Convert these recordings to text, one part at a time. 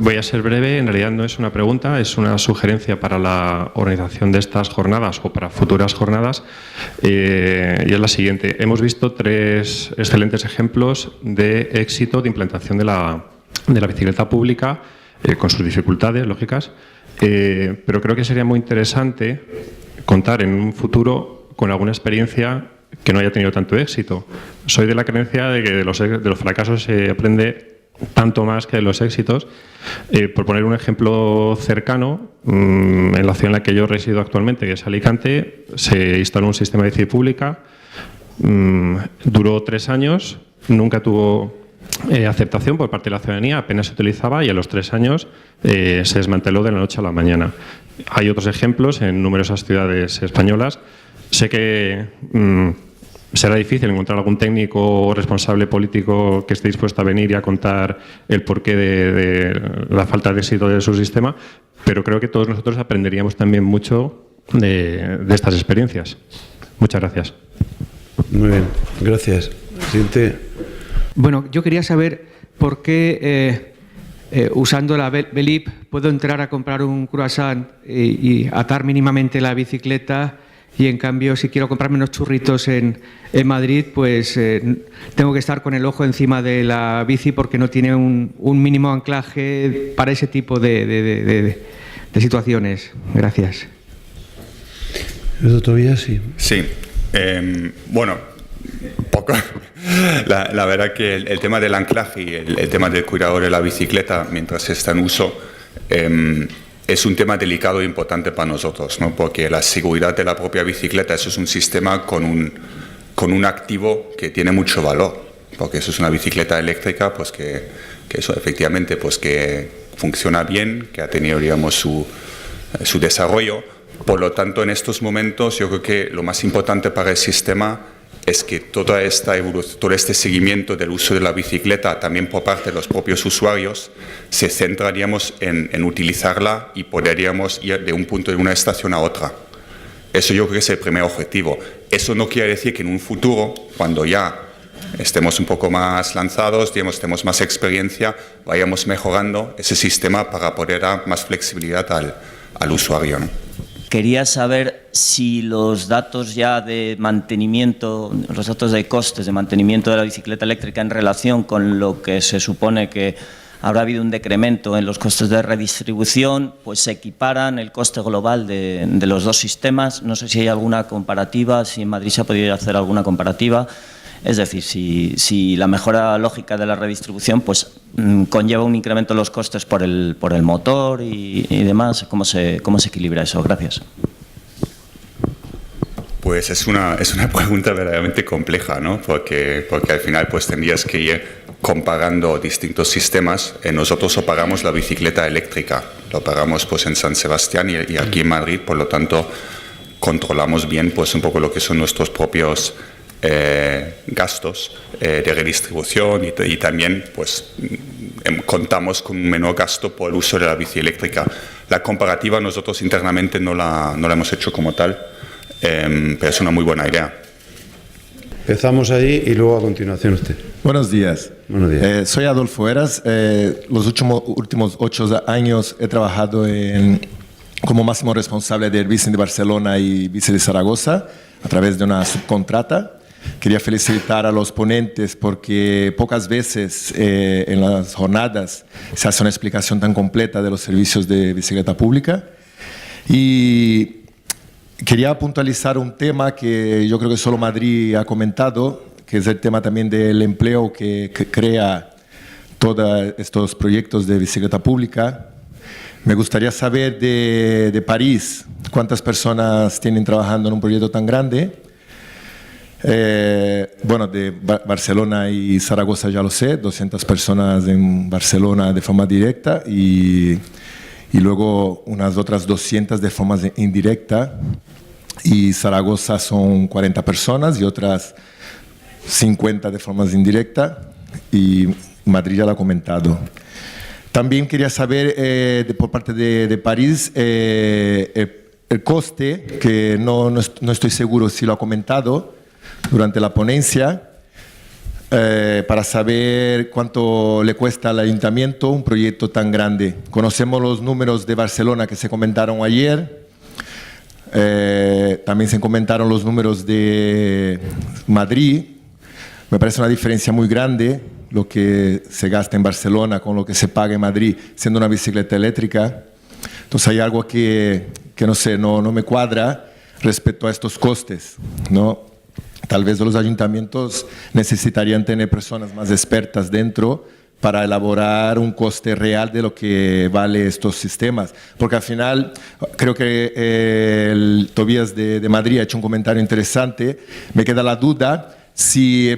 voy a ser breve. En realidad no es una pregunta, es una sugerencia para la organización de estas jornadas o para futuras jornadas. Y es la siguiente. Hemos visto 3 excelentes ejemplos de éxito de implantación de la bicicleta pública, con sus dificultades lógicas, pero creo que sería muy interesante contar en un futuro con alguna experiencia que no haya tenido tanto éxito. Soy de la creencia de que de los fracasos se aprende tanto más que de los éxitos. Por poner un ejemplo cercano, en la ciudad en la que yo resido actualmente, que es Alicante, se instaló un sistema de bici pública, duró 3 años, nunca tuvo aceptación por parte de la ciudadanía, apenas se utilizaba y a los 3 años se desmanteló de la noche a la mañana. Hay otros ejemplos en numerosas ciudades españolas. Sé que será difícil encontrar algún técnico o responsable político que esté dispuesto a venir y a contar el porqué de la falta de éxito de su sistema, pero creo que todos nosotros aprenderíamos también mucho de estas experiencias. Muchas gracias. Muy bien, gracias. Siguiente. Bueno, yo quería saber por qué usando la Belip puedo entrar a comprar un croissant y atar mínimamente la bicicleta, y en cambio si quiero comprarme unos churritos en Madrid, pues tengo que estar con el ojo encima de la bici porque no tiene un mínimo anclaje para ese tipo de situaciones. Gracias. ¿Eso todavía sí? Sí. Bueno, poco. La verdad que el tema del anclaje y el tema del cuidado de la bicicleta mientras está en uso es un tema delicado e importante para nosotros, ¿no? Porque la seguridad de la propia bicicleta, eso es un sistema con un activo que tiene mucho valor, porque eso es una bicicleta eléctrica, pues que eso efectivamente pues que funciona bien, que ha tenido, digamos, su desarrollo. Por lo tanto, en estos momentos yo creo que lo más importante para el sistema es que toda esta evolución, todo este seguimiento del uso de la bicicleta, también por parte de los propios usuarios, se centraríamos en utilizarla y podríamos ir de un punto de una estación a otra. Eso yo creo que es el primer objetivo. Eso no quiere decir que en un futuro, cuando ya estemos un poco más lanzados, digamos, tenemos más experiencia, vayamos mejorando ese sistema para poder dar más flexibilidad al usuario, ¿no? Quería saber si los datos ya de mantenimiento, los datos de costes de mantenimiento de la bicicleta eléctrica en relación con lo que se supone que habrá habido un decremento en los costes de redistribución, pues se equiparan el coste global de los dos sistemas. No sé si hay alguna comparativa, si en Madrid se ha podido hacer alguna comparativa. Es decir, si la mejora lógica de la redistribución pues conlleva un incremento de los costes por el motor y demás, ¿cómo se equilibra eso? Gracias. Pues es una pregunta verdaderamente compleja, ¿no? Porque al final pues tendrías que ir comparando distintos sistemas. Nosotros pagamos la bicicleta eléctrica, lo pagamos pues en San Sebastián y aquí en Madrid, por lo tanto controlamos bien pues un poco lo que son nuestros propios gastos de redistribución y también pues contamos con un menor gasto por el uso de la bici eléctrica. La comparativa nosotros internamente no la hemos hecho como tal, pero es una muy buena idea. Empezamos ahí y luego a continuación usted. Buenos días. Buenos días. Soy Adolfo Eras. Los últimos 8 años he trabajado como máximo responsable del Bici de Barcelona y Bici de Zaragoza a través de una subcontrata. Quería felicitar a los ponentes porque pocas veces en las jornadas se hace una explicación tan completa de los servicios de bicicleta pública. Y quería puntualizar un tema que yo creo que solo Madrid ha comentado, que es el tema también del empleo que crea todos estos proyectos de bicicleta pública. Me gustaría saber de París, cuántas personas tienen trabajando en un proyecto tan grande. Bueno, de Barcelona y Zaragoza ya lo sé, 200 personas en Barcelona de forma directa y luego unas otras 200 de forma indirecta. Y Zaragoza son 40 personas y otras 50 de forma indirecta, y Madrid ya lo ha comentado. También quería saber por parte de París el coste, que no estoy seguro si lo ha comentado durante la ponencia, para saber cuánto le cuesta al ayuntamiento un proyecto tan grande. Conocemos los números de Barcelona que se comentaron ayer. También se comentaron los números de Madrid. Me parece una diferencia muy grande lo que se gasta en Barcelona con lo que se paga en Madrid siendo una bicicleta eléctrica. Entonces hay algo que no sé, no me cuadra respecto a estos costes, ¿no? Tal vez los ayuntamientos necesitarían tener personas más expertas dentro para elaborar un coste real de lo que vale estos sistemas. Porque al final, creo que el Tobías de Madrid ha hecho un comentario interesante. Me queda la duda si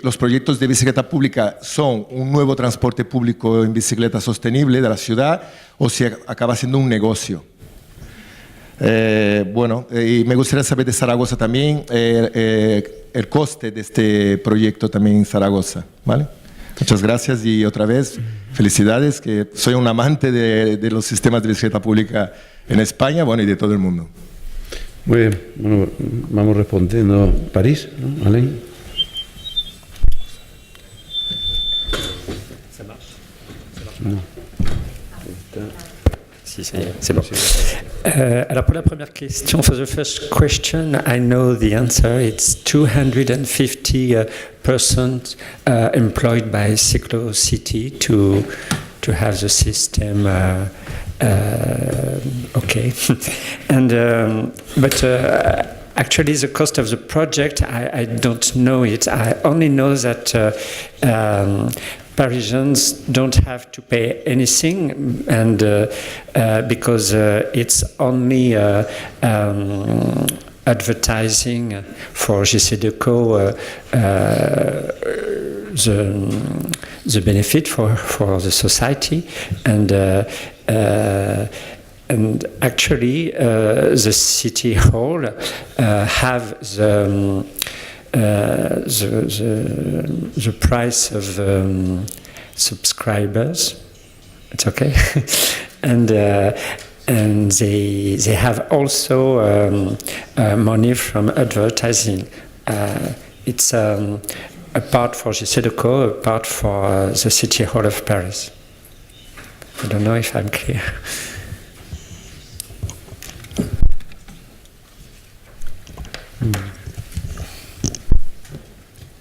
los proyectos de bicicleta pública son un nuevo transporte público en bicicleta sostenible de la ciudad o si acaba siendo un negocio. Y me gustaría saber de Zaragoza también el coste de este proyecto también en Zaragoza, ¿vale? Muchas gracias y otra vez felicidades, que soy un amante de los sistemas de bicicleta pública en España, bueno, y de todo el mundo. Muy bien, bueno, vamos respondiendo. París, ¿no? Alain. No. Si, c'est bon. Alors pour la première question, for the first question, I know the answer. It's 250 persons employed by Cyclocity to have the system. Okay, and but. Actually, the cost of the project, I don't know it. I only know that Parisians don't have to pay anything, and because it's only advertising for JCDecaux the benefit for the society, and actually, the city hall have the price of subscribers. It's okay, and they have also money from advertising. It's a part for JCDecaux, a part for the city hall of Paris. I don't know if I'm clear.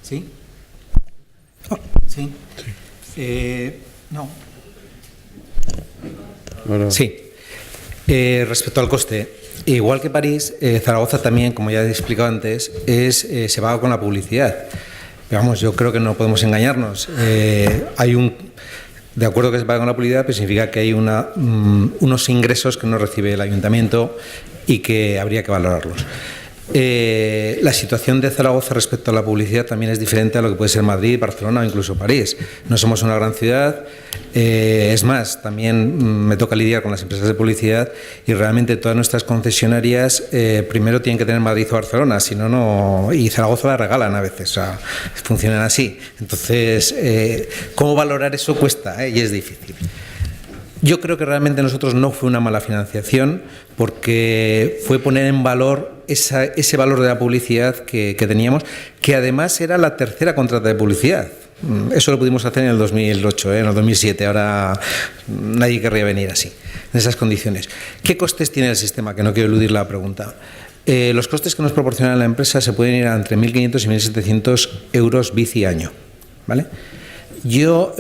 ¿Sí? Oh, sí. No. Bueno. Sí. Respecto al coste, igual que París, Zaragoza también, como ya he explicado antes, se paga con la publicidad. Pero vamos, yo creo que no podemos engañarnos. De acuerdo que se paga con la publicidad, pero significa que hay unos ingresos que no recibe el ayuntamiento y que habría que valorarlos. La situación de Zaragoza respecto a la publicidad también es diferente a lo que puede ser Madrid, Barcelona o incluso París. No somos una gran ciudad, es más, también me toca lidiar con las empresas de publicidad y realmente todas nuestras concesionarias primero tienen que tener Madrid o Barcelona, si no, y Zaragoza la regalan a veces, o sea, funcionan así. Entonces, ¿cómo valorar eso cuesta? Y es difícil. Yo creo que realmente nosotros no fue una mala financiación porque fue poner en valor ese valor de la publicidad que teníamos, que además era la tercera contrata de publicidad. Eso lo pudimos hacer en el 2008, en el 2007, ahora nadie querría venir así, en esas condiciones. ¿Qué costes tiene el sistema? Que no quiero eludir la pregunta. Los costes que nos proporciona la empresa se pueden ir a entre 1.500 y 1.700 euros bici año, ¿vale? Yo,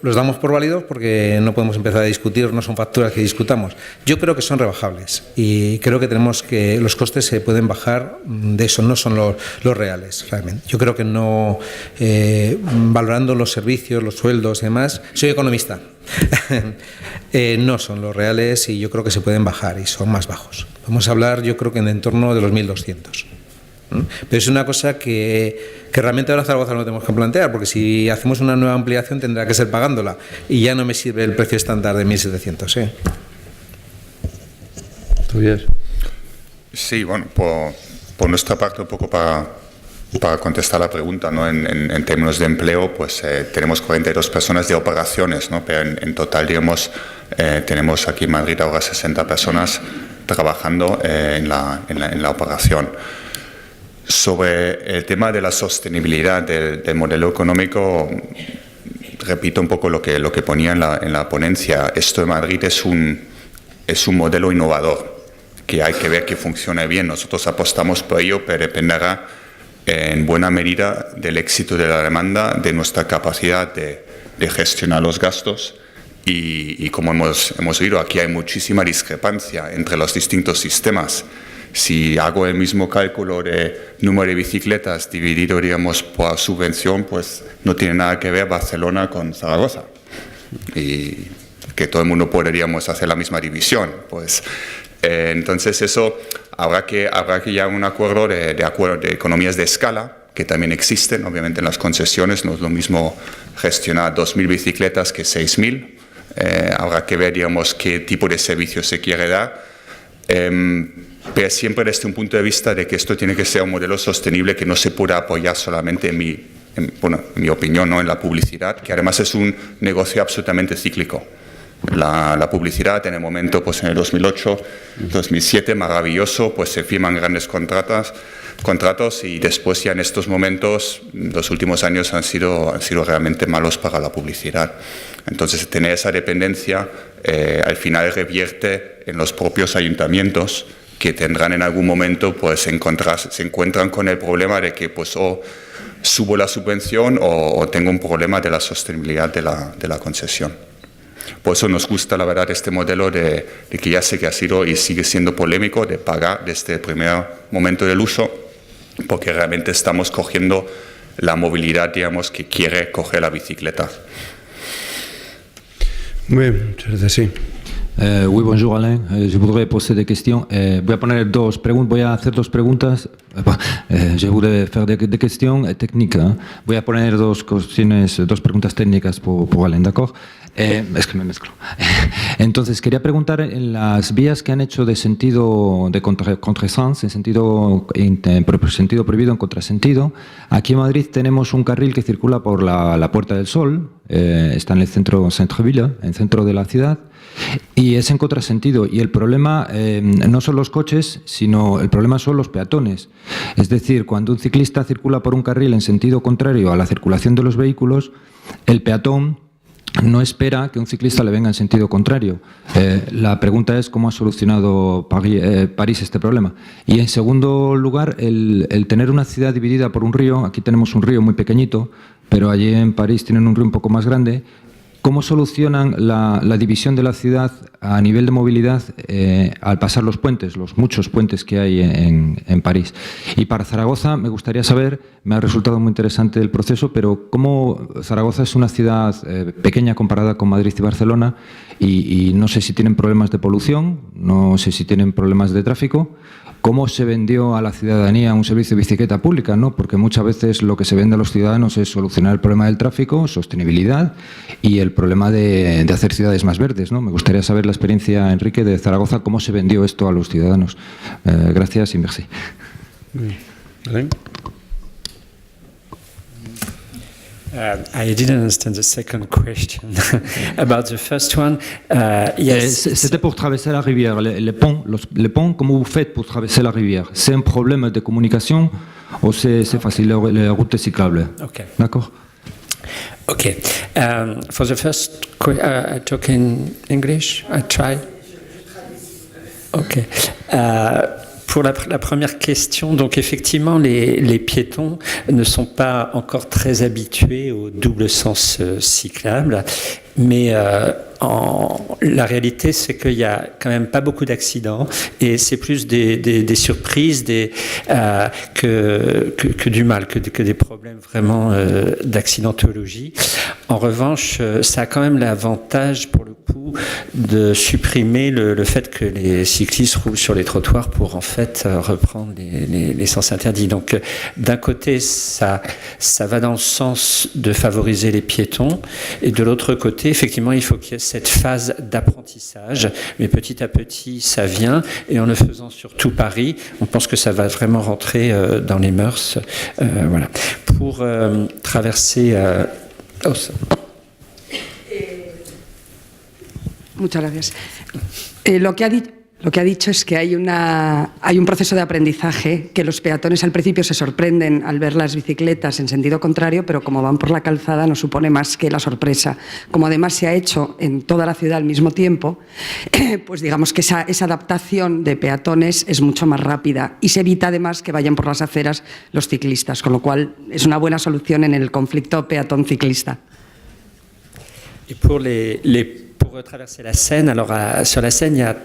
los damos por válidos porque no podemos empezar a discutir, no son facturas que discutamos. Yo creo que son rebajables y creo que los costes se pueden bajar de eso, no son los reales realmente. Yo creo que no, valorando los servicios, los sueldos y demás, soy economista, no son los reales y yo creo que se pueden bajar y son más bajos. Vamos a hablar, yo creo que en torno de los 1.200. Pero es una cosa que realmente ahora en Zaragoza no tenemos que plantear, porque si hacemos una nueva ampliación tendrá que ser pagándola y ya no me sirve el precio estándar de 1.700. ¿Tuyas? Sí, bueno, por nuestra parte, un poco para contestar la pregunta, ¿no? En términos de empleo, pues tenemos 42 personas de operaciones, ¿no? Pero en total, digamos, tenemos aquí en Madrid ahora 60 personas trabajando en la operación. Sobre el tema de la sostenibilidad del modelo económico, repito un poco lo que ponía en la ponencia. Esto de Madrid es un modelo innovador que hay que ver que funcione bien. Nosotros apostamos por ello, pero dependerá en buena medida del éxito de la demanda, de nuestra capacidad de gestionar los gastos y como hemos oído, aquí hay muchísima discrepancia entre los distintos sistemas. Si hago el mismo cálculo de número de bicicletas dividido, digamos, por subvención, pues no tiene nada que ver Barcelona con Zaragoza. Y que todo el mundo podríamos hacer la misma división. Pues, entonces eso habrá que llegar a un acuerdo de economías de escala, que también existen, obviamente en las concesiones. No es lo mismo gestionar 2.000 bicicletas que 6.000. Habrá que ver, digamos, qué tipo de servicio se quiere dar. Pero siempre desde un punto de vista de que esto tiene que ser un modelo sostenible que no se pueda apoyar solamente en mi opinión, ¿no? En la publicidad, que además es un negocio absolutamente cíclico. La publicidad en el momento, pues en el 2008, 2007, maravilloso, pues se firman grandes contratos y después ya en estos momentos, los últimos años han sido realmente malos para la publicidad. Entonces tener esa dependencia al final revierte en los propios ayuntamientos, que tendrán en algún momento, pues se encuentran con el problema de que pues o subo la subvención o tengo un problema de la sostenibilidad de la concesión. Por eso nos gusta, la verdad, este modelo de que ya sé que ha sido y sigue siendo polémico, de pagar desde el primer momento del uso, porque realmente estamos cogiendo la movilidad, digamos, que quiere coger la bicicleta. Muy bien, muchas gracias, sí. Oui, bonjour Alain. Je voudrais poser des questions. Voy a hacer dos preguntas. Je voudrais faire des questions techniques. Voy a poner dos preguntas técnicas pour Alain, ¿d'accord? Es que me mezclo. Entonces, quería preguntar en las vías que han hecho de sentido de contrasens, en sentido prohibido en contrasentido. Aquí en Madrid tenemos un carril que circula por la Puerta del Sol, está en el centro-ville, en el centro de la ciudad, y es en contrasentido. Y el problema no son los coches, sino el problema son los peatones. Es decir, cuando un ciclista circula por un carril en sentido contrario a la circulación de los vehículos, el peatón no espera que un ciclista le venga en sentido contrario. La pregunta es cómo ha solucionado París este problema. Y en segundo lugar, el tener una ciudad dividida por un río. Aquí tenemos un río muy pequeñito, pero allí en París tienen un río un poco más grande. ¿Cómo solucionan la división de la ciudad a nivel de movilidad al pasar los puentes, los muchos puentes que hay en París? Y para Zaragoza me gustaría saber, me ha resultado muy interesante el proceso, pero cómo Zaragoza es una ciudad pequeña comparada con Madrid y Barcelona y no sé si tienen problemas de polución, no sé si tienen problemas de tráfico. ¿Cómo se vendió a la ciudadanía un servicio de bicicleta pública, ¿no? Porque muchas veces lo que se vende a los ciudadanos es solucionar el problema del tráfico, sostenibilidad y el problema de hacer ciudades más verdes, ¿no? Me gustaría saber la experiencia, Enrique, de Zaragoza, cómo se vendió esto a los ciudadanos. Gracias y merci. ¿Vale? I didn't understand the second question. About the first one, yes. C'était pour traverser la rivière. Les ponts, comment vous faites pour traverser la rivière? C'est un problème de communication ou c'est facile, les routes cyclables? Okay. D'accord. Okay. For the first I talk in English. I try. Okay. Pour la première question, donc effectivement, les piétons ne sont pas encore très habitués au double sens cyclable, mais la réalité, c'est qu'il n'y a quand même pas beaucoup d'accidents et c'est plus des surprises que du mal, que des problèmes vraiment d'accidentologie. En revanche, ça a quand même l'avantage, pour le coup, de supprimer le fait que les cyclistes roulent sur les trottoirs pour en fait reprendre les sens interdits. Donc d'un côté, ça va dans le sens de favoriser les piétons et de l'autre côté, effectivement, il faut qu'il y ait cette phase d'apprentissage, mais petit à petit, ça vient et en le faisant sur tout Paris, on pense que ça va vraiment rentrer dans les mœurs. Voilà. Pour traverser... Muchas gracias. Lo que ha dicho... Lo que ha dicho es que hay un proceso de aprendizaje, que los peatones al principio se sorprenden al ver las bicicletas en sentido contrario, pero como van por la calzada no supone más que la sorpresa. Como además se ha hecho en toda la ciudad al mismo tiempo, pues digamos que esa adaptación de peatones es mucho más rápida y se evita además que vayan por las aceras los ciclistas, con lo cual es una buena solución en el conflicto peatón-ciclista. Et pour traverser la Seine, alors sur la Seine, il y a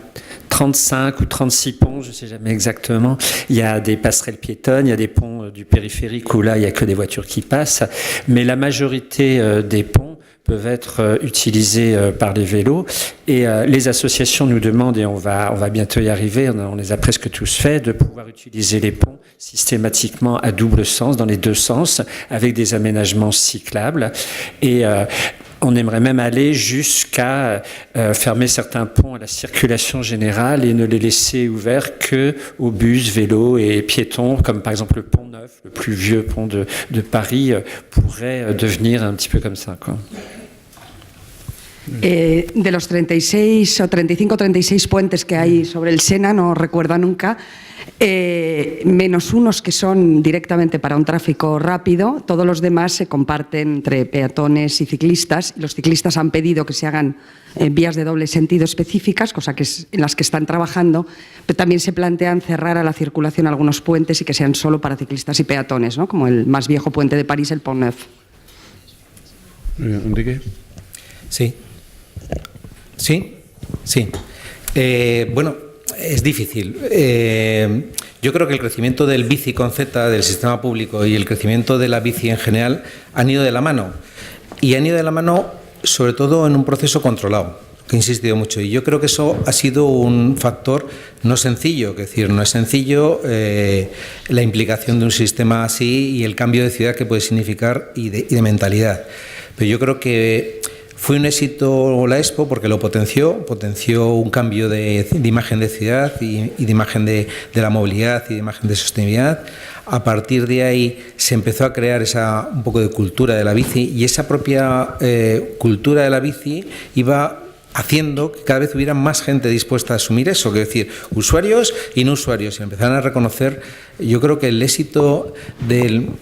35 ou 36 ponts, je ne sais jamais exactement. Il y a des passerelles piétonnes, il y a des ponts du périphérique où là, il n'y a que des voitures qui passent. Mais la majorité des ponts peuvent être utilisés par les vélos. Et les associations nous demandent, et on va bientôt y arriver, on les a presque tous fait, de pouvoir utiliser les ponts systématiquement à double sens, dans les deux sens, avec des aménagements cyclables. Et on aimerait même aller jusqu'à fermer certains ponts à la circulation générale et ne les laisser ouverts qu'aux bus, vélos et piétons, comme par exemple le pont Neuf, le plus vieux pont de Paris, pourrait devenir un petit peu comme ça, quoi. De los 36 o 35 36 puentes que hay sobre el Sena, no recuerdo nunca, menos unos que son directamente para un tráfico rápido, todos los demás se comparten entre peatones y ciclistas. Los ciclistas han pedido que se hagan vías de doble sentido específicas, cosa que en las que están trabajando, pero también se plantean cerrar a la circulación algunos puentes y que sean solo para ciclistas y peatones, ¿no? Como el más viejo puente de París, el Pont Neuf. Enrique. Sí. Bueno, es difícil. Yo creo que el crecimiento del bici con Z, del sistema público, y el crecimiento de la bici en general han ido de la mano. Y han ido de la mano sobre todo en un proceso controlado, que he insistido mucho. Y yo creo que eso ha sido un factor no sencillo. Es decir, no es sencillo la implicación de un sistema así y el cambio de ciudad que puede significar y de mentalidad. Pero yo creo que fue un éxito la Expo porque lo potenció un cambio de imagen de ciudad y de imagen de la movilidad y de imagen de sostenibilidad. A partir de ahí se empezó a crear un poco de cultura de la bici y esa propia cultura de la bici iba haciendo que cada vez hubiera más gente dispuesta a asumir eso, que es decir, usuarios y no usuarios, y empezaron a reconocer. Yo creo que el éxito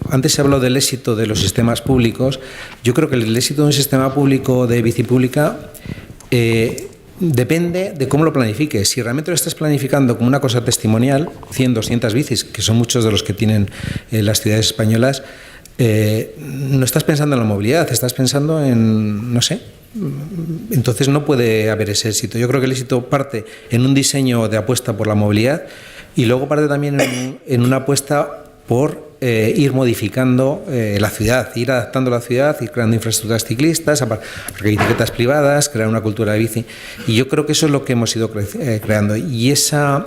antes se habló del éxito de los sistemas públicos, yo creo que el éxito de un sistema público de bici pública depende de cómo lo planifiques. Si realmente lo estás planificando como una cosa testimonial, 100, 200 bicis, que son muchos de los que tienen las ciudades españolas, no estás pensando en la movilidad, estás pensando en, no sé, entonces no puede haber ese éxito. Yo creo que el éxito parte en un diseño de apuesta por la movilidad y luego parte también en una apuesta por ir modificando la ciudad, ir adaptando la ciudad, ir creando infraestructuras ciclistas, bicicletas privadas, crear una cultura de bici. Y yo creo que eso es lo que hemos ido creando. Y eso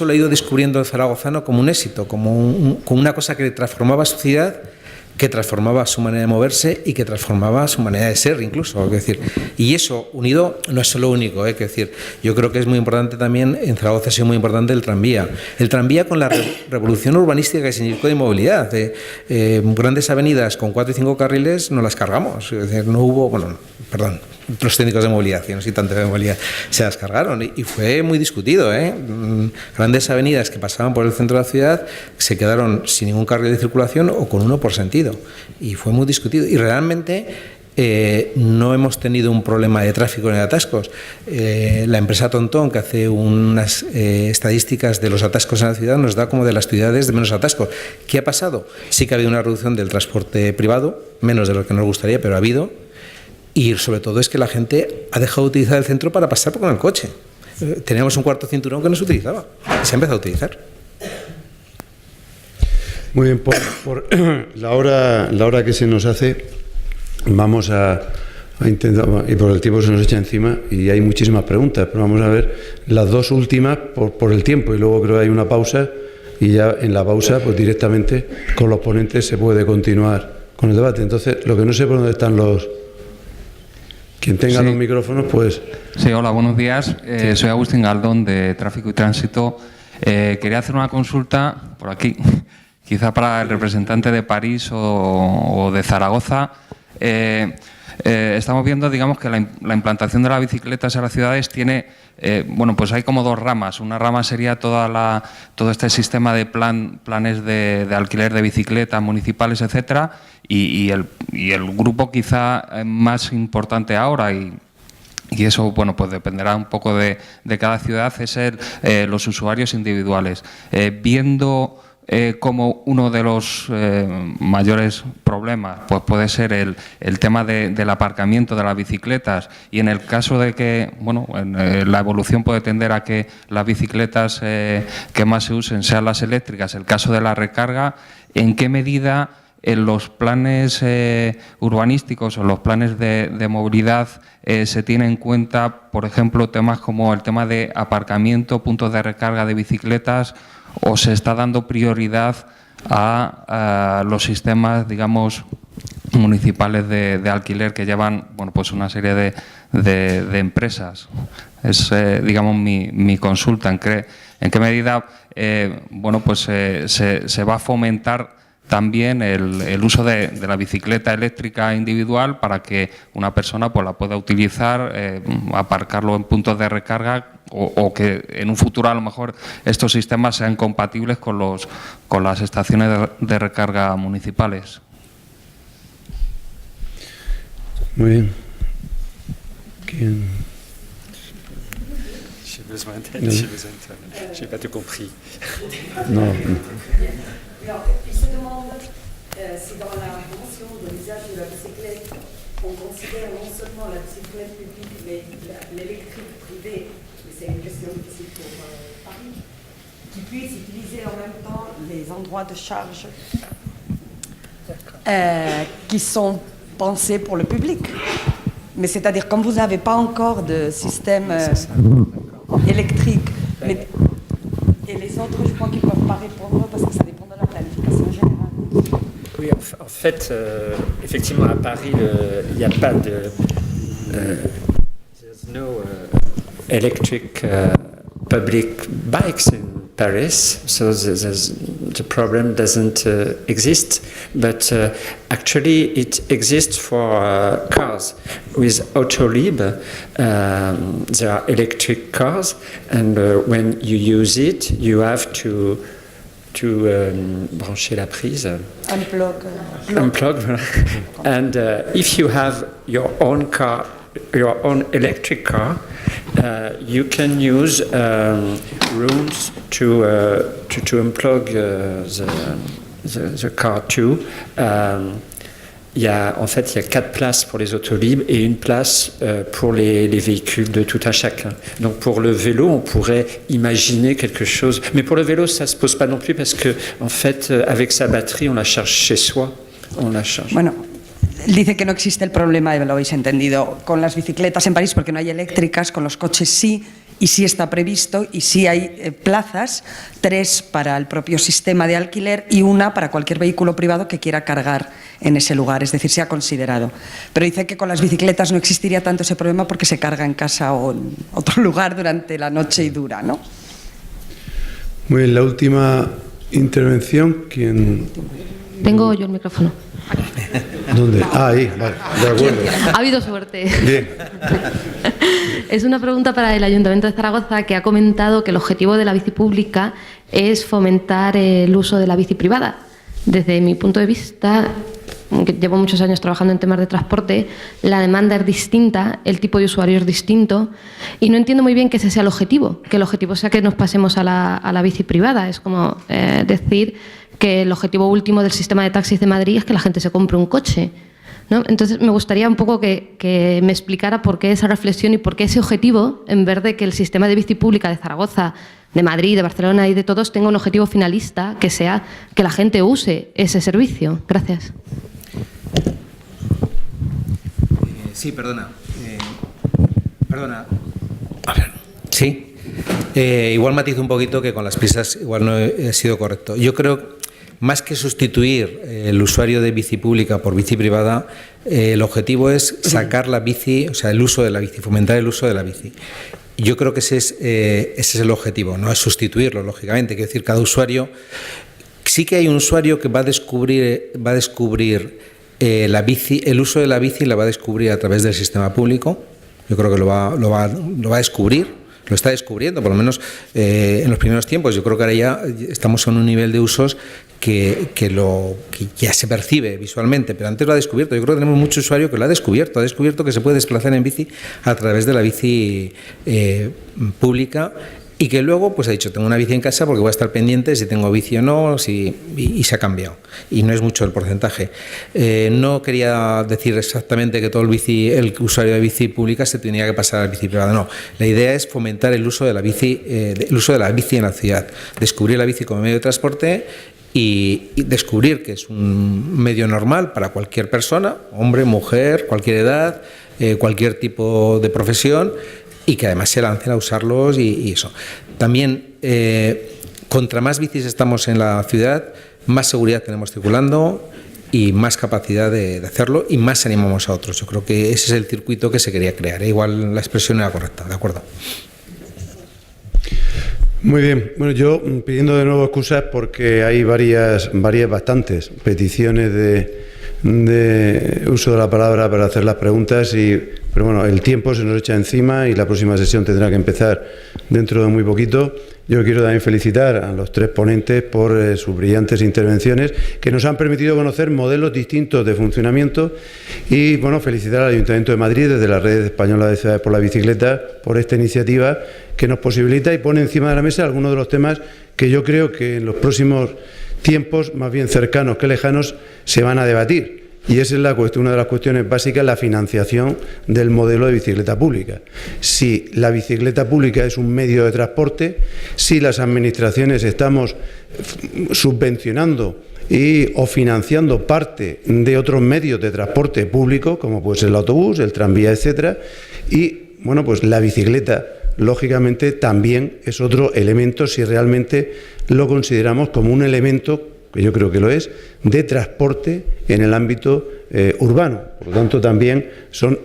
lo ha ido descubriendo el zaragozano como un éxito, como una cosa que transformaba su ciudad, que transformaba su manera de moverse y que transformaba su manera de ser incluso. Es decir, y eso unido no es solo único, es decir, yo creo que es muy importante también, en Zaragoza ha sido muy importante el tranvía con la revolución urbanística que significó de movilidad. Grandes avenidas con 4 y 5 carriles no las cargamos, es decir, no hubo, los técnicos de movilidad, que no soy tanto de movilidad, se las cargaron y fue muy discutido. Grandes avenidas que pasaban por el centro de la ciudad se quedaron sin ningún carril de circulación o con uno por sentido y fue muy discutido y realmente no hemos tenido un problema de tráfico ni de atascos. La empresa TomTom, que hace unas estadísticas de los atascos en la ciudad, nos da como de las ciudades de menos atascos. ¿Qué ha pasado? Sí que ha habido una reducción del transporte privado, menos de lo que nos gustaría, pero ha habido. Y sobre todo es que la gente ha dejado de utilizar el centro para pasar con el coche. Teníamos un cuarto cinturón que no se utilizaba y se ha empezado a utilizar. Muy bien, por la hora que se nos hace, vamos a intentar, y por el tiempo se nos echa encima y hay muchísimas preguntas, pero vamos a ver las dos últimas por el tiempo y luego creo que hay una pausa y ya en la pausa pues directamente con los ponentes se puede continuar con el debate. Entonces, lo que no sé por dónde están quien tenga los micrófonos, pues... Sí, hola, buenos días. Soy Agustín Galdón, de Tráfico y Tránsito. Quería hacer una consulta por aquí, quizá para el representante de París o de Zaragoza. estamos viendo, digamos, que la implantación de las bicicletas en las ciudades tiene, bueno, pues hay como dos ramas. Una rama sería todo este sistema de planes de alquiler de bicicletas municipales, etcétera, y el grupo quizá más importante ahora y eso, bueno, pues dependerá un poco de cada ciudad, es los usuarios individuales. Viendo como uno de los mayores problemas pues puede ser el tema del aparcamiento de las bicicletas, y en el caso de que, bueno, la evolución puede tender a que las bicicletas que más se usen sean las eléctricas, el caso de la recarga, ¿en qué medida en los planes urbanísticos o los planes de movilidad se tiene en cuenta, por ejemplo, temas como el tema de aparcamiento, puntos de recarga de bicicletas, o se está dando prioridad a los sistemas, digamos, municipales de alquiler que llevan, bueno, pues una serie de empresas? Es, digamos, mi consulta. ¿En qué medida, bueno, pues se va a fomentar también el uso de la bicicleta eléctrica individual para que una persona pues la pueda utilizar, aparcarlo en puntos de recarga, o que en un futuro a lo mejor estos sistemas sean compatibles con las estaciones de recarga municipales? Muy bien. ¿Quién? J'ai pas tout compris. No. Il se demande si dans la mention de l'usage de la bicyclette, on considère non seulement la bicyclette publique, mais l'électrique privée, mais c'est une question difficile pour Paris, qui puisse utiliser en même temps les endroits de charge qui sont pensés pour le public. Mais c'est-à-dire, comme vous n'avez pas encore de système électrique, mais, et les autres, je crois qu'ils ne peuvent pas répondre parce que ça dépend de la planification générale. Oui, en fait, effectivement, à Paris, il n'y a pas de... there's no electric public bikes in Paris, so the problem doesn't exist, but actually it exists for cars. With Autolib, there are electric cars, and when you use it, you have to brancher la prise. Unplug. And if you have your own car, your own electric car, you can use rooms to unplug the car too. En fait, il y a 4 places pour les Autolib et 1 place pour les véhicules de tout un chacun. Donc pour le vélo, on pourrait imaginer quelque chose. Mais pour le vélo, ça ne se pose pas non plus parce que, en fait, avec sa batterie, on la charge chez soi. On la charge. Bueno, dice que no existe el problema, lo habéis entendido, con las bicicletas en París porque no hay eléctricas, con los coches sí, y sí está previsto, y sí hay plazas, 3 para el propio sistema de alquiler y 1 para cualquier vehículo privado que quiera cargar en ese lugar, es decir, se ha considerado. Pero dice que con las bicicletas no existiría tanto ese problema porque se carga en casa o en otro lugar durante la noche y dura, ¿no? Muy bien, la última intervención, ¿quién? Tengo yo el micrófono. ¿Dónde? Ah, ahí, vale, de acuerdo. Ha habido suerte. Bien. Es una pregunta para el Ayuntamiento de Zaragoza, que ha comentado que el objetivo de la bici pública es fomentar el uso de la bici privada. Desde mi punto de vista, que llevo muchos años trabajando en temas de transporte, la demanda es distinta, el tipo de usuario es distinto, y no entiendo muy bien que ese sea el objetivo, que el objetivo sea que nos pasemos a la bici privada. Es como decir que el objetivo último del sistema de taxis de Madrid es que la gente se compre un coche, ¿no? Entonces me gustaría un poco que me explicara por qué esa reflexión y por qué ese objetivo, en vez de que el sistema de bici pública de Zaragoza, de Madrid, de Barcelona y de todos tenga un objetivo finalista, que sea que la gente use ese servicio. Gracias. Sí, perdona. A ver, sí. Igual matizo un poquito que con las prisas igual no he sido correcto. Yo creo, más que sustituir el usuario de bici pública por bici privada, el objetivo es sacar la bici, o sea, el uso de la bici, fomentar el uso de la bici. Yo creo que ese es el objetivo, no es sustituirlo, lógicamente. Quiero decir, cada usuario, sí que hay un usuario que va a descubrir el uso de la bici la va a descubrir a través del sistema público. Yo creo que lo va a descubrir, lo está descubriendo, por lo menos en los primeros tiempos. Yo creo que ahora ya estamos en un nivel de usos que ya se percibe visualmente, pero antes lo ha descubierto. Yo creo que tenemos mucho usuario que lo ha descubierto que se puede desplazar en bici a través de la bici pública. Y que luego pues ha dicho, tengo una bici en casa porque voy a estar pendiente si tengo bici o no, y se ha cambiado. Y no es mucho el porcentaje. No quería decir exactamente que todo el usuario de bici pública se tenía que pasar a la bici privada, no. La idea es fomentar el uso de la bici en la ciudad, descubrir la bici como medio de transporte y descubrir que es un medio normal para cualquier persona, hombre, mujer, cualquier edad, cualquier tipo de profesión, y que además se lancen a usarlos y eso. También, contra más bicis estamos en la ciudad, más seguridad tenemos circulando y más capacidad de hacerlo, y más animamos a otros. Yo creo que ese es el circuito que se quería crear. Igual la expresión era correcta, ¿de acuerdo? Muy bien. Bueno, yo pidiendo de nuevo excusas porque hay bastantes peticiones de uso de la palabra para hacer las preguntas, pero bueno, el tiempo se nos echa encima y la próxima sesión tendrá que empezar dentro de muy poquito. Yo quiero también felicitar a los tres ponentes por sus brillantes intervenciones que nos han permitido conocer modelos distintos de funcionamiento, y bueno, felicitar al Ayuntamiento de Madrid desde la Red Española de Ciudades por la Bicicleta por esta iniciativa que nos posibilita y pone encima de la mesa algunos de los temas que yo creo que en los próximos tiempos, más bien cercanos que lejanos, se van a debatir. Y esa es una de las cuestiones básicas, la financiación del modelo de bicicleta pública. Si la bicicleta pública es un medio de transporte, si las administraciones estamos subvencionando o financiando parte de otros medios de transporte público, como puede ser el autobús, el tranvía, etcétera, y bueno, pues la bicicleta lógicamente también es otro elemento, si realmente lo consideramos como un elemento, que yo creo que lo es, de transporte en el ámbito urbano. Por lo tanto, también son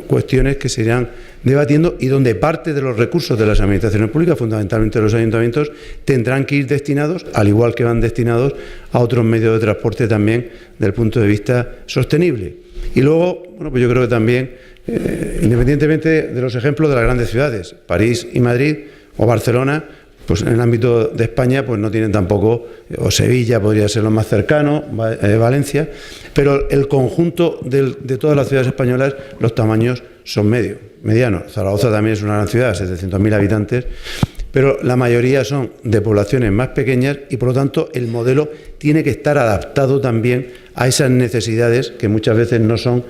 cuestiones que se irán debatiendo y donde parte de los recursos de las administraciones públicas, fundamentalmente de los ayuntamientos, tendrán que ir destinados, al igual que van destinados a otros medios de transporte también desde el punto de vista sostenible. Y luego, bueno, pues yo creo que también, independientemente de los ejemplos de las grandes ciudades, París y Madrid o Barcelona, pues en el ámbito de España pues no tienen tampoco, o Sevilla podría ser lo más cercano, Valencia, pero el conjunto de todas las ciudades españolas, los tamaños son medianos. Zaragoza también es una gran ciudad, 700.000 habitantes, pero la mayoría son de poblaciones más pequeñas y por lo tanto el modelo tiene que estar adaptado también a esas necesidades que muchas veces no son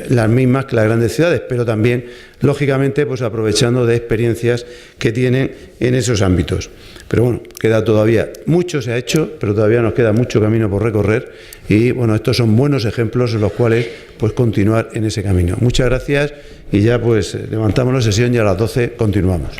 las mismas que las grandes ciudades, pero también, lógicamente, pues aprovechando de experiencias que tienen en esos ámbitos. Pero bueno, queda todavía, mucho se ha hecho, pero todavía nos queda mucho camino por recorrer y bueno, estos son buenos ejemplos en los cuales pues continuar en ese camino. Muchas gracias y ya pues levantamos la sesión y a las 12 continuamos.